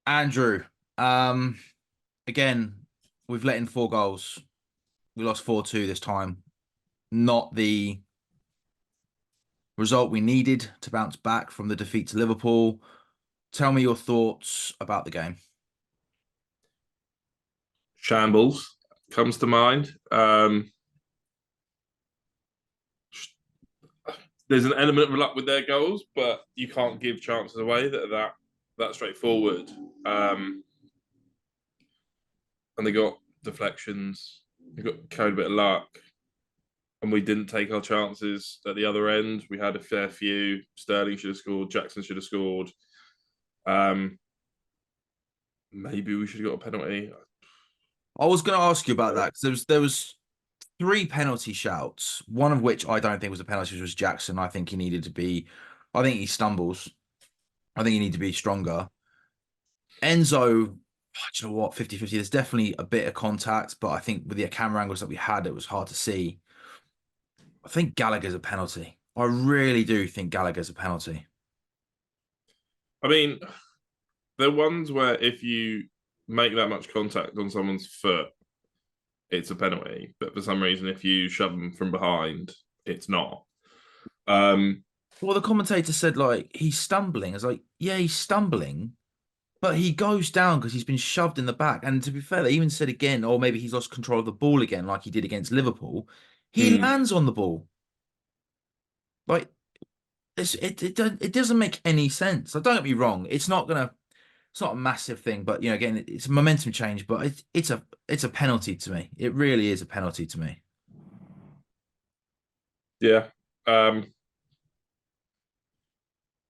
Andrew, um, again, we've let in 4 goals. We lost 4-2 this time. Not the result we needed to bounce back from the defeat to Liverpool. Tell me your thoughts about the game. Shambles comes to mind. There's an element of luck with their goals, but you can't give chances away that are that straightforward. And they got deflections. They got carried a bit of luck, and we didn't take our chances at the other end. We had a fair few. Sterling should have scored. Jackson should have scored. Um, Maybe we should have got a penalty. I was going to ask you about that because there was 3 penalty shouts, one of which I don't think was a penalty, which was Jackson. I think he needed to be. I think he stumbles. I think he needed to be stronger. Enzo, do you know what? 50-50. There's definitely a bit of contact, but I think with the camera angles that we had, it was hard to see. I think Gallagher's a penalty. I really do think Gallagher's a penalty. I mean, they're ones where if you make that much contact on someone's foot, it's a penalty. But for some reason, if you shove them from behind, it's not. Um, Well, the commentator said like he's stumbling. It's like, yeah, he's stumbling, but he goes down because he's been shoved in the back. And to be fair, they even said again, or maybe he's lost control of the ball again, like he did against Liverpool. He mm, lands on the ball. Like it doesn't make any sense. Like, don't get me wrong, it's not a massive thing, but again, it's a momentum change, but it's a penalty to me. It really is a penalty to me. yeah. Um,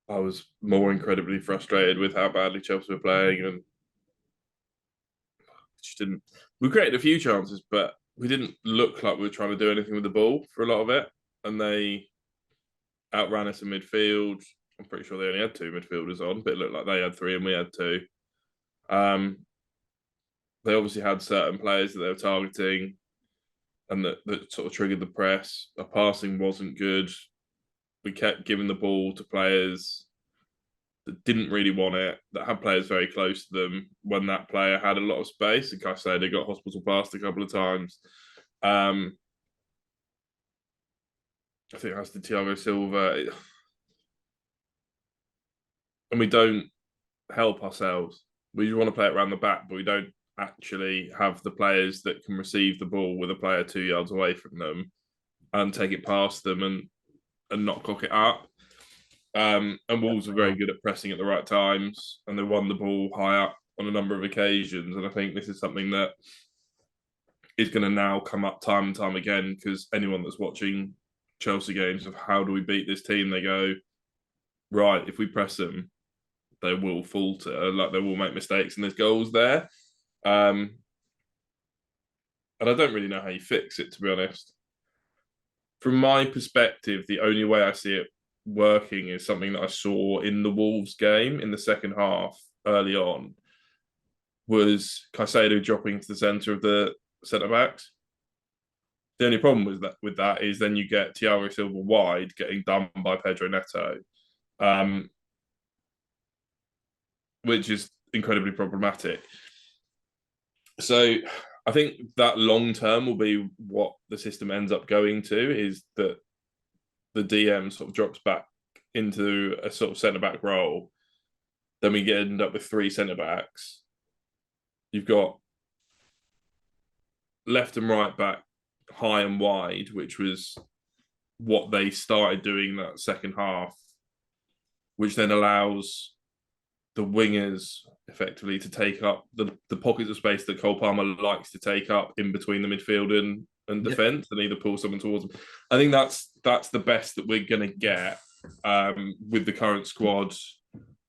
I was more incredibly frustrated with how badly Chelsea were playing, and just didn't. We created a few chances, but we didn't look like we were trying to do anything with the ball for a lot of it, and they outran us in midfield. I'm pretty sure they only had two midfielders on, but it looked like they had three and we had two. Um, they obviously had certain players that they were targeting, and that sort of triggered the press. Our passing wasn't good. We kept giving the ball to players that didn't really want it, that had players very close to them when that player had a lot of space. And Caicedo got hospital passed a couple of times. Um, I think that's the Thiago Silva. And we don't help ourselves. We want to play it around the back, but we don't actually have the players that can receive the ball with a player 2 yards away from them and take it past them and not cock it up. And Wolves are very good at pressing at the right times, and they won the ball high up on a number of occasions. And I think this is something that is going to now come up time and time again because anyone that's watching Chelsea games of how do we beat this team, they go, right, if we press them, they will falter, like they will make mistakes, and there's goals there. Um, and I don't really know how you fix it, to be honest. From my perspective, the only way I see it working is something that I saw in the Wolves game in the second half early on was Caicedo dropping to the centre of the centre backs. The only problem with that is then you get Thiago Silva wide getting done by Pedro Neto, um, which is incredibly problematic. So I think that long term will be what the system ends up going to is that the DM sort of drops back into a sort of centre back role. Then we end up with three centre backs. You've got left and right back high and wide, which was what they started doing that second half, which then allows the wingers effectively to take up the pockets of space that Cole Palmer likes to take up in between the midfield and Yeah. defence and either pull someone towards them. I think that's the best that we're going to get with the current squad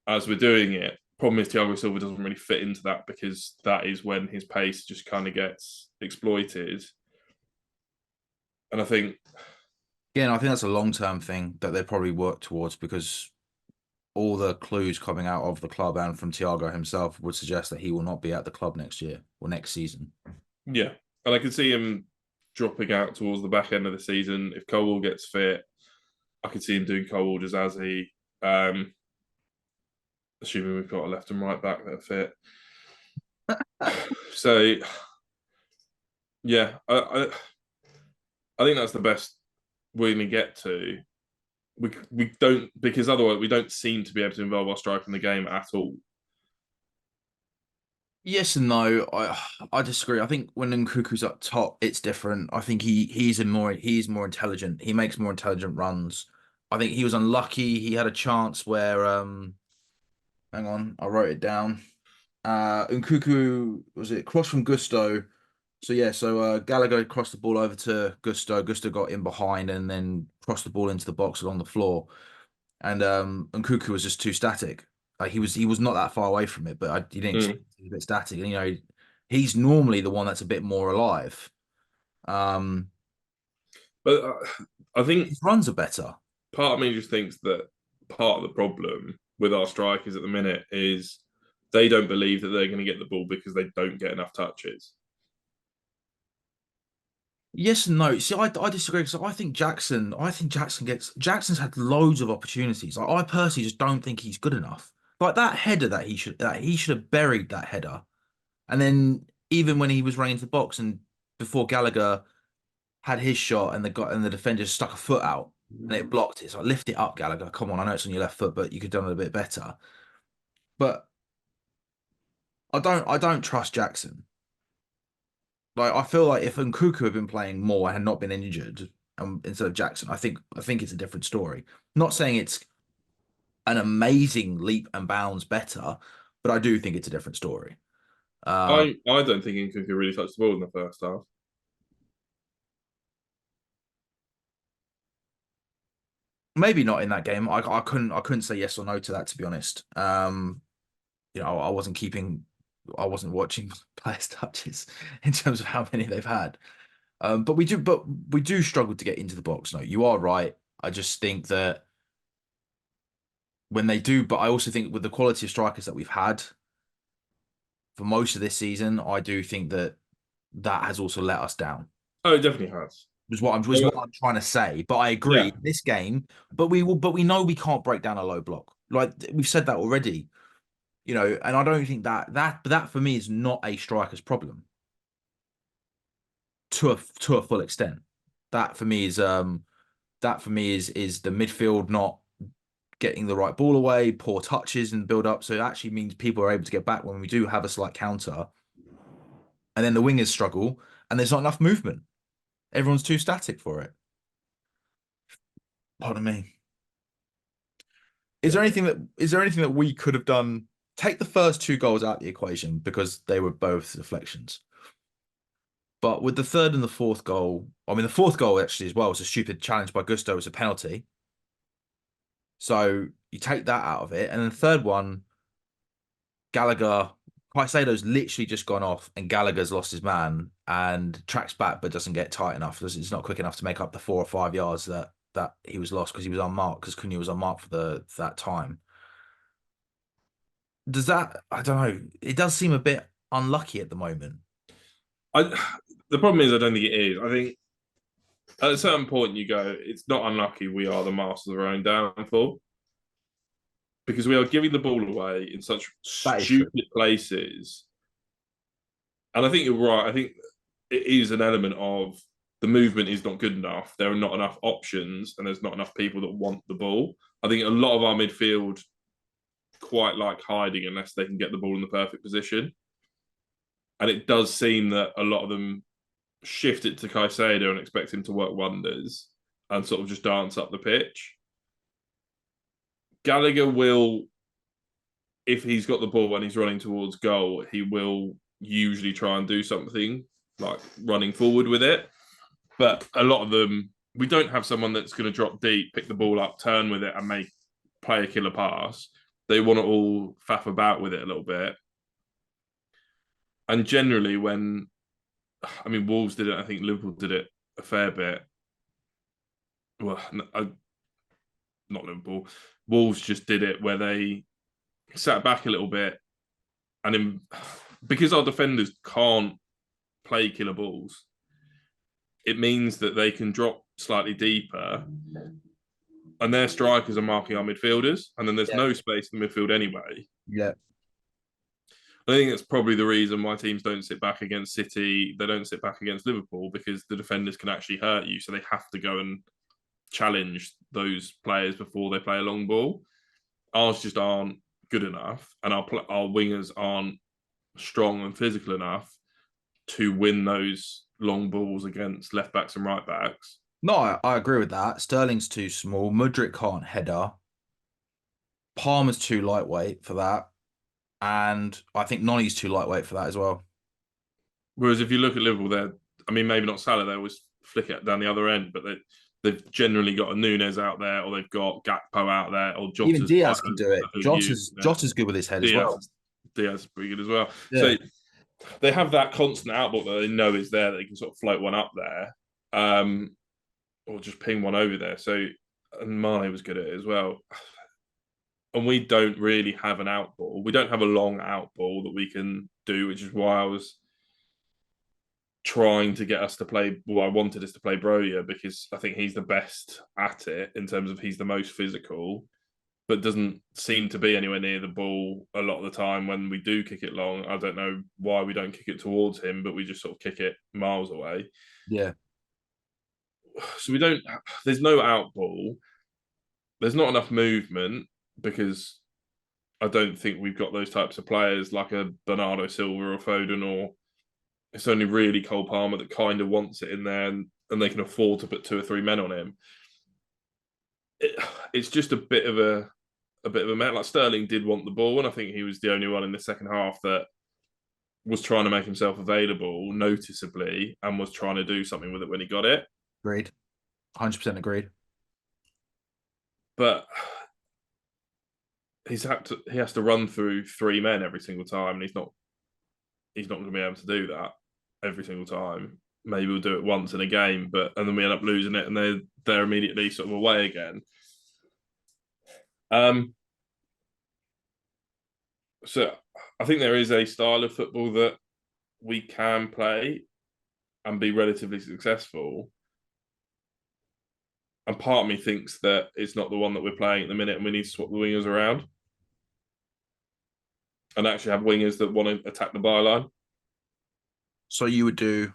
as we're doing it. Problem is Thiago Silva doesn't really fit into that because that is when his pace just kind of gets exploited. And I think, Again, I think that's a long-term thing that they probably work towards because all the clues coming out of the club and from Thiago himself would suggest that he will not be at the club next year or next season. yeah, and I can see him dropping out towards the back end of the season if Cole gets fit. I could see him doing Cole as Azzy. Um, assuming we've got a left and right back that fit. So yeah, I think that's the best we're going to get to. We don't, because otherwise we don't seem to be able to involve our striker in the game at all. Yes and no. I disagree. I think when Nkunku's up top, it's different. I think he's more intelligent. He makes more intelligent runs. I think he was unlucky. He had a chance where hang on, I wrote it down. Nkunku was it cross from Gusto. So yeah, Gallagher crossed the ball over to Gusto. Gusto got in behind and then crossed the ball into the box along the floor. And Nkunku was just too static. Like he was not that far away from it, but he didn't Mm. he was a bit static. And he's normally the one that's a bit more alive. But I think His runs are better. part of me just thinks that part of the problem with our strikers at the minute is they don't believe that they're going to get the ball because they don't get enough touches. Yes and no. See, I disagree because I think Jackson's had loads of opportunities. Like, I personally just don't think he's good enough. Like that header that he should have buried that header. And then even when he was running into the box and before Gallagher had his shot and the defender just stuck a foot out and it blocked it. So I lift it up, Gallagher. Come on, I know it's on your left foot, but you could have done it a bit better. But I don't trust Jackson. Like I feel like if Nkuku had been playing more and had not been injured, instead of Jackson, I think it's a different story. Not saying it's an amazing leap and bounds better, but I do think it's a different story. Uh, I don't think Nkunku really touched the ball in the first half. Maybe not in that game. I couldn't say yes or no to that, to be honest. I I wasn't watching players' touches in terms of how many they've had. But we do struggle to get into the box. No, you are right. I just think that when they do, but I also think with the quality of strikers that we've had for most of this season, I do think that that has also let us down. Oh, it definitely has. Was what I'm trying to say. But I agree, Yeah, this game, but we know we can't break down a low block. Like we've said that already, and I don't think that for me is not a striker's problem to a full extent. That for me is the midfield not getting the right ball away, poor touches and build up. So it actually means people are able to get back when we do have a slight counter. And then the wingers struggle and there's not enough movement. Everyone's too static for it. Pardon me. yeah. Is there anything that we could have done? Take the first two goals out of the equation because they were both deflections. But with the third and the fourth goal, I mean the fourth goal actually as well was a stupid challenge by Gusto as a penalty. So you take that out of it, and then the third one, Gallagher, Caicedo's literally just gone off, and Gallagher's lost his man and tracks back, but doesn't get tight enough. It's not quick enough to make up the 4 or 5 yards that he was lost because he was unmarked because Cunha was unmarked for that time. Does that? I don't know. It does seem a bit unlucky at the moment. I the problem is I don't think it is. I think at a certain point you go, it's not unlucky we are the masters of our own downfall because we are giving the ball away in such That is true. stupid places. And I think you're right. I think it is an element of the movement is not good enough. There are not enough options, and there's not enough people that want the ball. I think a lot of our midfield quite like hiding unless they can get the ball in the perfect position. And it does seem that a lot of them shift it to Caicedo and expect him to work wonders and sort of just dance up the pitch. Gallagher will, if he's got the ball and he's running towards goal, he will usually try and do something like running forward with it. But a lot of them, we don't have someone that's going to drop deep, pick the ball up, turn with it, and play a killer pass. They want to all faff about with it a little bit. And generally, Wolves did it, I think Liverpool did it a fair bit. Well, not Liverpool. Wolves just did it where they sat back a little bit, and because our defenders can't play killer balls, it means that they can drop slightly deeper and their strikers are marking our midfielders, and then there's Yeah. no space in the midfield anyway. Yeah. I think that's probably the reason why teams don't sit back against City. They don't sit back against Liverpool because the defenders can actually hurt you. So they have to go and challenge those players before they play a long ball. Ours just aren't good enough, and our wingers aren't strong and physical enough to win those long balls against left backs and right backs. No, I agree with that. Sterling's too small. Mudryk can't header. Palmer's too lightweight for that. And I think Noni's too lightweight for that as well. Whereas if you look at Liverpool, I mean, maybe not Salah, they always flick it down the other end, but they've generally got a Nunes out there, or they've got Gakpo out there, or Even Jota's Diaz can do it. Jota's good with his head as well. Diaz is pretty good as well. Yeah. So they have that constant output that they know is there. They can sort of float one up there, or just ping one over there. So, and Mane was good at it as well. And we don't really have an out ball. We don't have a long out ball that we can do, which is why I was trying to get us to play. Well, I wanted us to play Broja because I think he's the best at it in terms of he's the most physical, but doesn't seem to be anywhere near the ball a lot of the time when we do kick it long. I don't know why we don't kick it towards him, but we just sort of kick it miles away. Yeah. So we don't. There's no out ball. There's not enough movement because I don't think we've got those types of players like a Bernardo Silva or Foden, or it's only really Cole Palmer that kind of wants it in there, and they can afford to put 2 or 3 men on him. It's just a bit of a man. Like Sterling did want the ball, and I think he was the only one in the second half that was trying to make himself available noticeably and was trying to do something with it when he got it. Agreed. 100% agreed. But he has to run through 3 men every single time, and he's not going to be able to do that every single time. Maybe we'll do it once in a game, and then we end up losing it, and they're immediately sort of away again. So I think there is a style of football that we can play and be relatively successful. And part of me thinks that it's not the one that we're playing at the minute, and we need to swap the wingers around and actually have wingers that want to attack the byline. So you would do.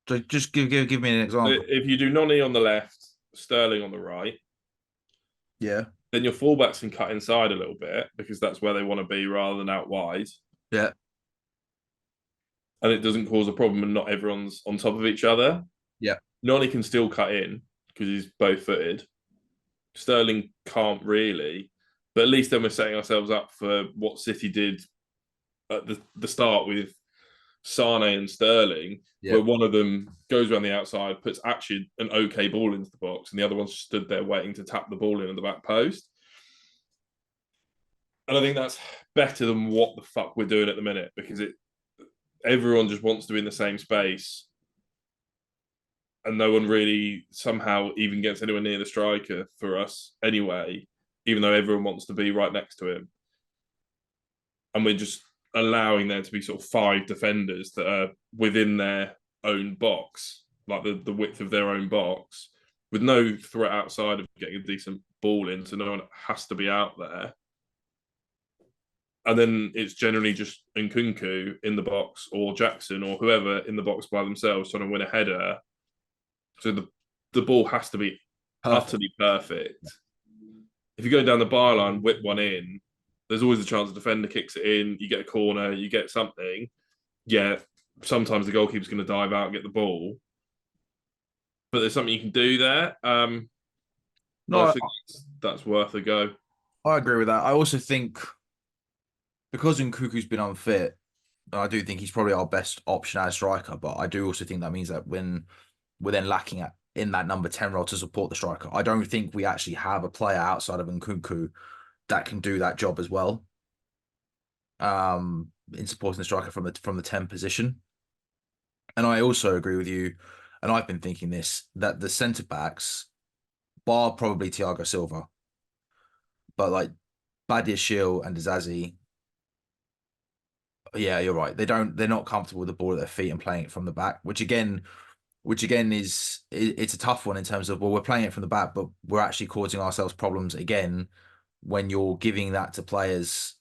So just give me an example. If you do Noni on the left, Sterling on the right, Yeah. then your fullbacks can cut inside a little bit because that's where they want to be rather than out wide. Yeah. And it doesn't cause a problem and not everyone's on top of each other. Yeah. Noni can still cut in because he's both footed. Sterling can't really, but at least then we're setting ourselves up for what City did at the start with Sane and Sterling, where one of them goes around the outside, puts actually an okay ball into the box, and the other one stood there waiting to tap the ball in at the back post. And I think that's better than what the fuck we're doing at the minute, because everyone just wants to be in the same space, and no one really somehow even gets anywhere near the striker for us anyway, even though everyone wants to be right next to him. And we're just allowing there to be sort of 5 defenders that are within their own box, like the width of their own box, with no threat outside of getting a decent ball in, so no one has to be out there. And then it's generally just Nkunku in the box, or Jackson, or whoever in the box by themselves trying to win a header. So the ball has to be utterly perfect. If you go down the byline, whip one in, there's always a chance the defender kicks it in, you get a corner, you get something. Yeah, sometimes the goalkeeper's going to dive out and get the ball. But there's something you can do there. No, I think that's worth a go. I agree with that. I also think because Nkuku's been unfit, I do think he's probably our best option as striker, but I do also think that means that when we're then lacking in that number 10 role to support the striker, I don't think we actually have a player outside of Nkunku that can do that job as well. In supporting the striker from the 10 position. And I also agree with you, and I've been thinking this, that the centre backs, bar probably Thiago Silva, but like Badiashile and Dizazi, yeah, you're right. They're not comfortable with the ball at their feet and playing it from the back, which again, which again it's a tough one in terms of, well, we're playing it from the back, but we're actually causing ourselves problems again when you're giving that to players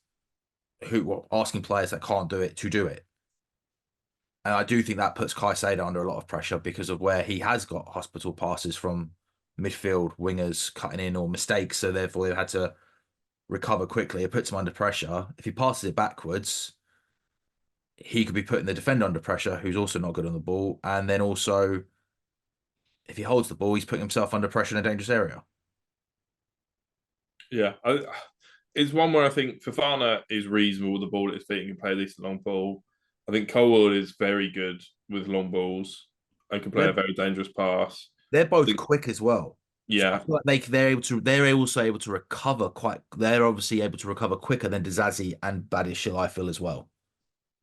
who well, asking players that can't do it to do it. And I do think that puts Caicedo under a lot of pressure because of where he has got hospital passes from midfield wingers cutting in or mistakes, so therefore they've had to recover quickly. It puts him under pressure. If he passes it backwards, he could be putting the defender under pressure, who's also not good on the ball. And then also, if he holds the ball, he's putting himself under pressure in a dangerous area. Yeah, it's one where I think Fofana is reasonable with the ball at his feet and can play a decent long ball. I think Colwell is very good with long balls and can play a They're, very dangerous pass. they're I both think, quick as well. So I yeah, feel like they're also able to recover quite they're obviously able to recover quicker than Dizazi and Badiashile, I feel as well.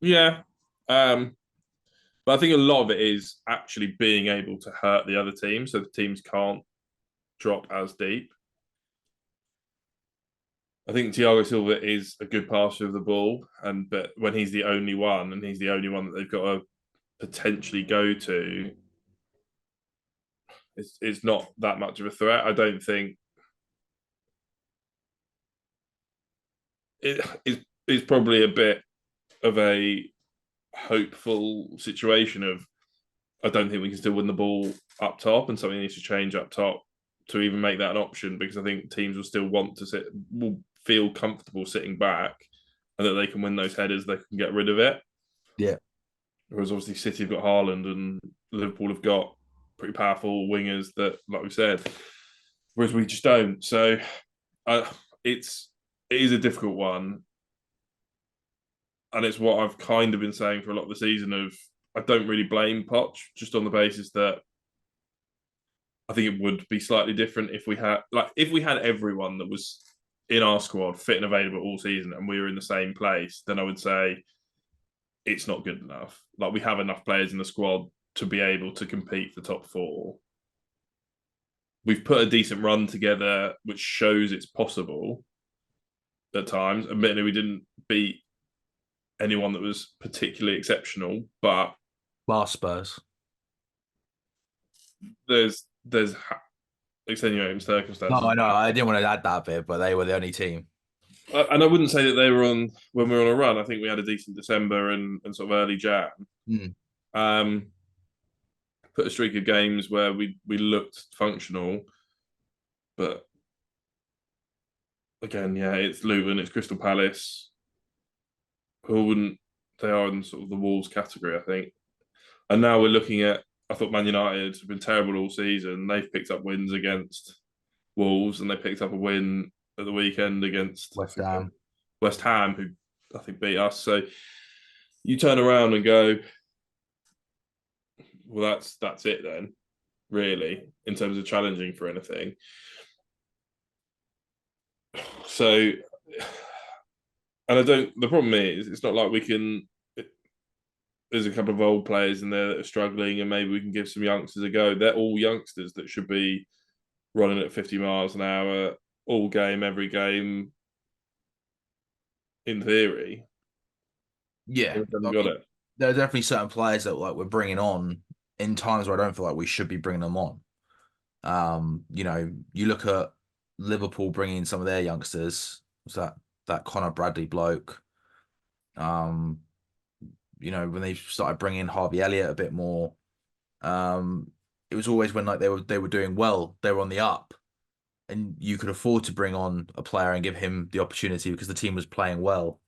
yeah. But I think a lot of it is actually being able to hurt the other team so the teams can't drop as deep. I think Thiago Silva is a good passer of the ball, but when he's the only one and he's the only one that they've got to potentially go to, it's not that much of a threat. I don't think it's probably a bit of a hopeful situation of I don't think we can still win the ball up top, and something needs to change up top to even make that an option because I think teams will still want to will feel comfortable sitting back, and that they can win those headers, they can get rid of it. Yeah. Whereas obviously City have got Haaland and Liverpool have got pretty powerful wingers that, like we said, whereas we just don't. So uh, it's it is a difficult one, and it's what I've kind of been saying for a lot of the season. Of I don't really blame Poch just on the basis that I think it would be slightly different if we had everyone that was in our squad fit and available all season, and we were in the same place. Then I would say it's not good enough. Like we have enough players in the squad to be able to compete for top four. We've put a decent run together, which shows it's possible at times. Admittedly, we didn't beat anyone that was particularly exceptional, but Bar Spurs. there's extenuating No, circumstances. I know. I didn't want to add that bit, but they were the only team. And I wouldn't say that they were on when we were on a run. I think we had a decent December and sort of early Jan. Mm. Um, put a streak of games where we looked functional, but again, yeah, it's Luton, it's Crystal Palace, who wouldn't they are in sort of the Wolves category, I think. And now we're looking at I thought Man United have been terrible all season. They've picked up wins against Wolves and they picked up a win at the weekend against West Ham. West Ham, who I think beat us. So you turn around and go, well, that's it then, really, in terms of challenging for anything. So, and I don't. The problem is, it's not like we can. There's a couple of old players in there that are struggling, and maybe we can give some youngsters a go. They're all youngsters that should be running at 50 miles an hour all game, every game, in theory. Yeah. We haven't I got mean, it. there are definitely certain players that like we're bringing on in times where I don't feel like we should be bringing them on. You look at Liverpool bringing some of their youngsters. Was that Connor Bradley bloke? Um, when they started bringing Harvey Elliott a bit more, um, it was always when like they were doing well, they were on the up, and you could afford to bring on a player and give him the opportunity because the team was playing well.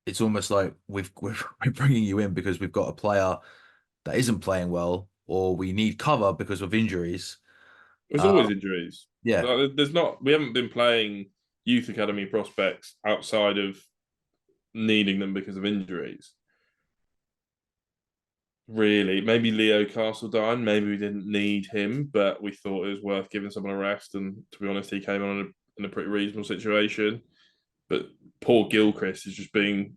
It's almost like we're bringing you in because we've got a player that isn't playing well, or we need cover because of injuries. There's Uh, always injuries. yeah, Like, there's not. We haven't been playing youth academy prospects outside of needing them because of injuries. Really, maybe Leo Castledine. Maybe we didn't need him, but we thought it was worth giving someone a rest. And to be honest, he came on in a pretty reasonable situation. But poor Gilchrist is just being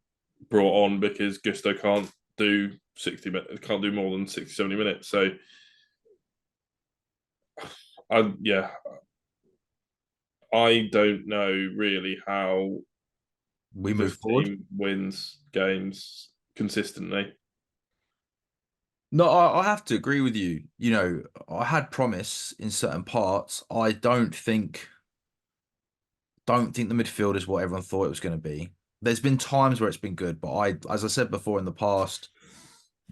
brought on because Gusto can't do 60 minutes, can't do more than 60, 70 minutes. So, yeah, I don't know really how we move this forward. team wins games consistently. No, I have to agree with you. You know, I had promise in certain parts. I don't think the midfield is what everyone thought it was going to be. There's been times where it's been good, but as I said before in the past,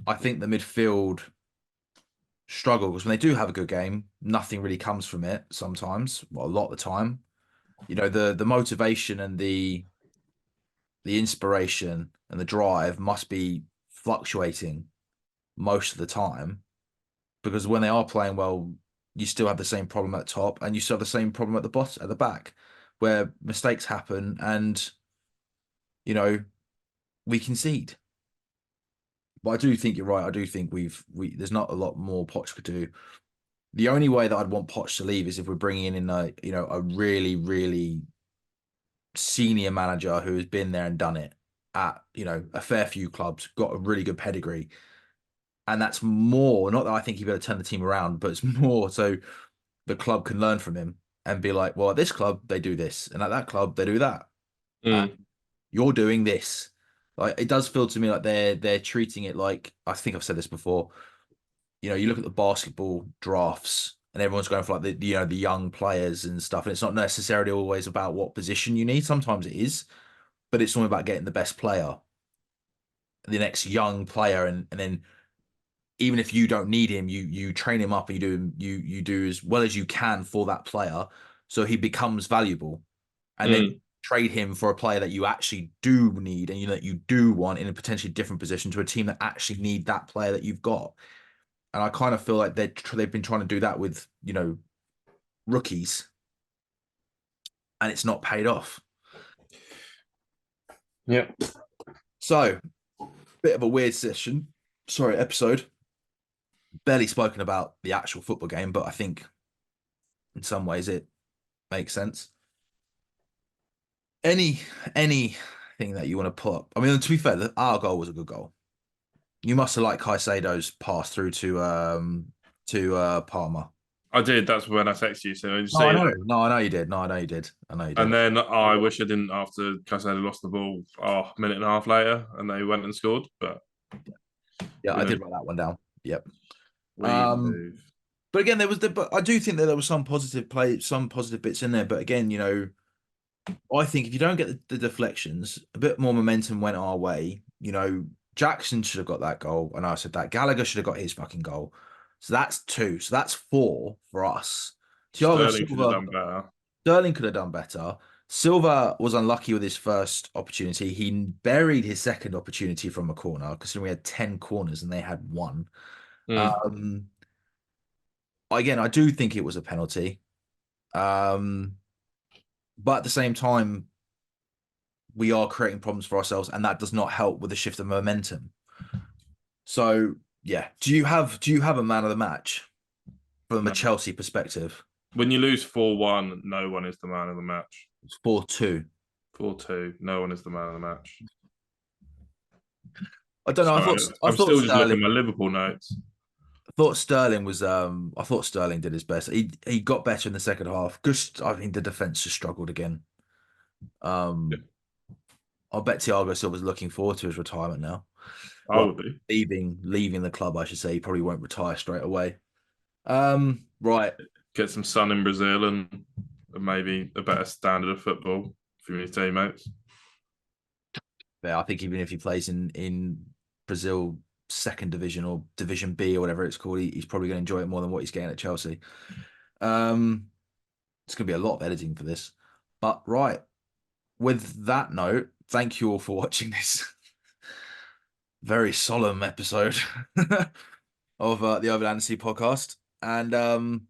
I think the midfield struggle because when they do have a good game, nothing really comes from it sometimes, well, a lot of the time. You know, the motivation and the inspiration and the drive must be fluctuating most of the time because when they are playing well, you still have the same problem at top and you still have the same problem at the bottom at the back where mistakes happen and you know we concede. But I do think you're right. I do think we there's not a lot more Poch could do. The only way that I'd want Poch to leave is if we're bringing in a really really senior manager who has been there and done it at a fair few clubs, got a really good pedigree, and that's more. Not that I think he'd be able to turn the team around, but it's more so the club can learn from him and be like, well, at this club they do this, and at that club they do that. And Mm. you're doing this. Like it does feel to me like they're treating it like I think I've said this before. You know, you look at the basketball drafts and everyone's going for like the young players and stuff, and it's not necessarily always about what position you need. Sometimes it is, but it's all about getting the best player, the next young player, and then even if you don't need him, you train him up and you do as well as you can for that player, so he becomes valuable, and then Mm. trade him for a player that you actually do need and that you do want in a potentially different position to a team that actually need that player that you've got. And I kind of feel like they've been trying to do that with rookies, and it's not paid off. Yeah. So, bit of a weird session. Sorry, episode. Barely spoken about the actual football game, but I think in some ways it makes sense. Any anything that you want to put up? I mean, to be fair, our goal was a good goal. You must have liked Caicedo's pass through to Palmer. I did. That's when I texted you. So you No, see I it. know. No, I know you did. No, I know you did. I know you And did. then I wish I didn't after Caicedo lost the ball a minute and a half later and they went and scored. But Yeah, we I did move. write that one down. Yep. We Um, move. but again, but I do think that there was some positive play, some positive bits in there. But again, I think if you don't get the deflections, a bit more momentum went our way. Jackson should have got that goal, and I said that Gallagher should have got his fucking goal. So that's two. So that's four for us. Thiago Sterling should have Silva, done better. Sterling could have done better. Silva was unlucky with his first opportunity. He buried his second opportunity from a corner, considering we had 10 corners and they had one. Mm. Um, again, I do think it was a penalty. Um, but at the same time, we are creating problems for ourselves, and that does not help with the shift of momentum. So yeah, do you have a man of the match from a No. Chelsea perspective? When you lose 4-1, no one is the man of the match. It's 4-2. 4-2, no one is the man of the match. I don't know. I thought Sorry, I I'm thought still just looking Sterling. at my Liverpool notes. I thought Sterling did his best. He got better in the second half. Just I think the defense just struggled again. Um, I bet Thiago Silva's looking forward to his retirement now. I Well, would be. leaving the club, I should say. He probably won't retire straight away. Right. Get some sun in Brazil and maybe a better standard of football for your teammates. Yeah, I think even if he plays in Brazil second division or Division B or whatever it's called, he's probably going to enjoy it more than what he's getting at Chelsea. Um, it's going to be a lot of editing for this. But right, with that note, thank you all for watching this very solemn episode of the Overlandcy podcast. And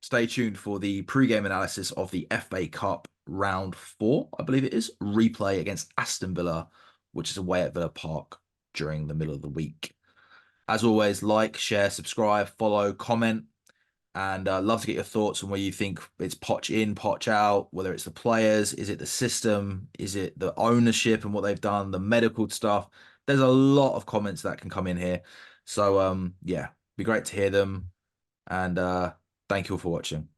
stay tuned for the pre-game analysis of the FA Cup round 4, I believe it is, replay against Aston Villa, which is away at Villa Park during the middle of the week. As always, like, share, subscribe, follow, comment, and love to get your thoughts on where you think it's Poch in, Poch out, whether it's the players, is it the system, is it the ownership and what they've done, the medical stuff. There's a lot of comments that can come in here. So yeah, be great to hear them. And thank you all for watching.